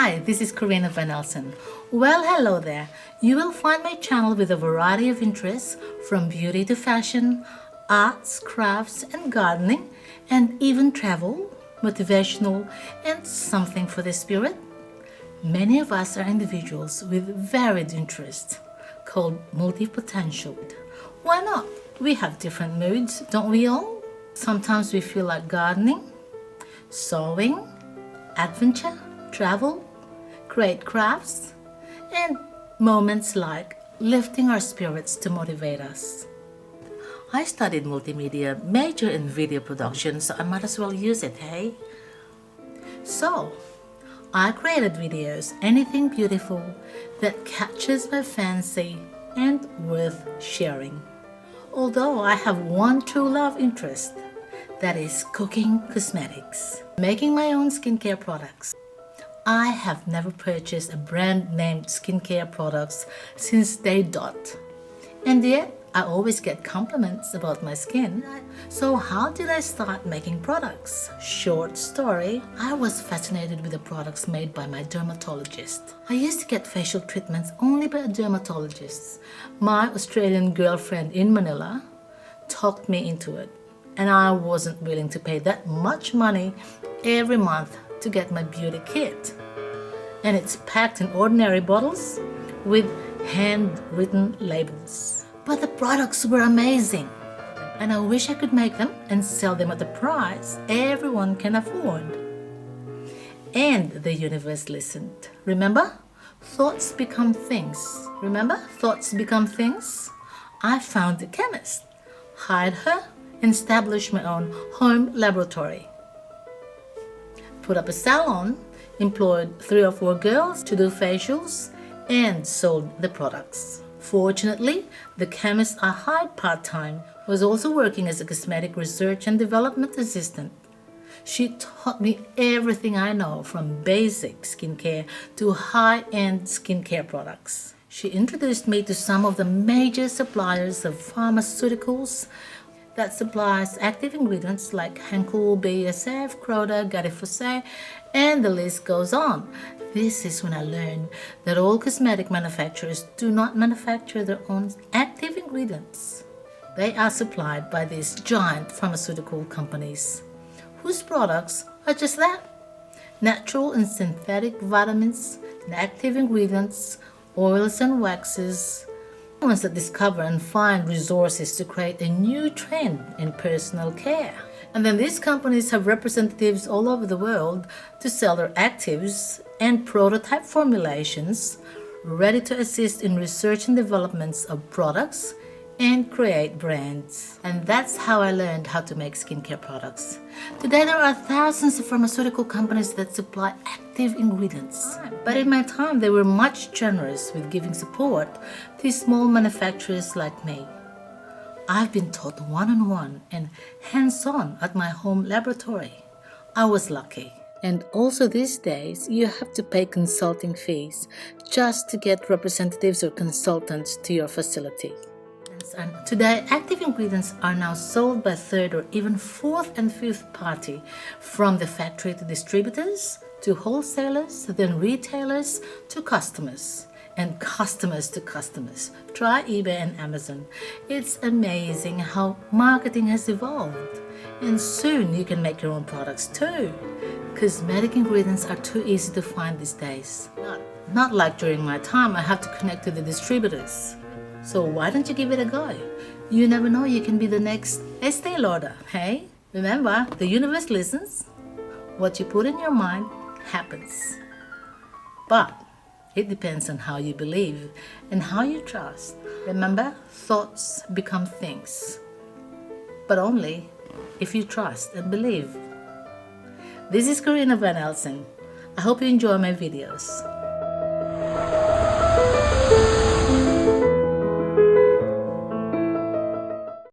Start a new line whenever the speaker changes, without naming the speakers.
Hi, this is Karina Van Elsen. Well, hello there. You will find my channel with a variety of interests from beauty to fashion, arts, crafts and gardening, and even travel, motivational, and something for the spirit. Many of us are individuals with varied interests called multi-potential. Why not? We have different moods, don't we all? Sometimes we feel like gardening, sewing, adventure, travel, create crafts, and moments like lifting our spirits to motivate us. I studied multimedia, major in video production, so I might as well use it, hey? So, I created videos, anything beautiful that catches my fancy and worth sharing. Although I have one true love interest, that is cooking cosmetics, making my own skincare products. I have never purchased a brand named skincare products since day dot. And yet, I always get compliments about my skin. So how did I start making products? Short story, I was fascinated with the products made by my dermatologist. I used to get facial treatments only by a dermatologist. My Australian girlfriend in Manila talked me into it, and I wasn't willing to pay that much money every month to get my beauty kit. And it's packed in ordinary bottles with handwritten labels. But the products were amazing, and I wish I could make them and sell them at a price everyone can afford. And the universe listened. Remember? Thoughts become things. Remember? Thoughts become things. I found a chemist, hired her, and established my own home laboratory. Put up a salon, employed 3 or 4 girls to do facials, and sold the products. Fortunately, the chemist I hired part-time was also working as a cosmetic research and development assistant. She taught me everything I know, from basic skincare to high-end skincare products. She introduced me to some of the major suppliers of pharmaceuticals that supplies active ingredients like Henkel, BASF, Croda, Garifosset, and the list goes on. This is when I learned that all cosmetic manufacturers do not manufacture their own active ingredients. They are supplied by these giant pharmaceutical companies, whose products are just that: natural and synthetic vitamins, and active ingredients, oils and waxes, ones that discover and find resources to create a new trend in personal care. And then these companies have representatives all over the world to sell their actives and prototype formulations, ready to assist in research and developments of products and create brands. And that's how I learned how to make skincare products. Today there are thousands of pharmaceutical companies that supply active ingredients. But in my time they were much generous with giving support to small manufacturers like me. I've been taught one-on-one and hands-on at my home laboratory. I was lucky. And also these days, you have to pay consulting fees just to get representatives or consultants to your facility. And today, active ingredients are now sold by third or even fourth and fifth party, from the factory to distributors, to wholesalers, then retailers, to customers, and customers to customers. Try eBay and Amazon. It's amazing how marketing has evolved. And soon you can make your own products too. Cosmetic ingredients are too easy to find these days. Not like during my time, I have to connect to the distributors. So why don't you give it a go? You never know, you can be the next Estee Lauder, hey? Remember, the universe listens. What you put in your mind happens. But it depends on how you believe and how you trust. Remember, thoughts become things. But only if you trust and believe. This is Karina Van Elsen. I hope you enjoy my videos.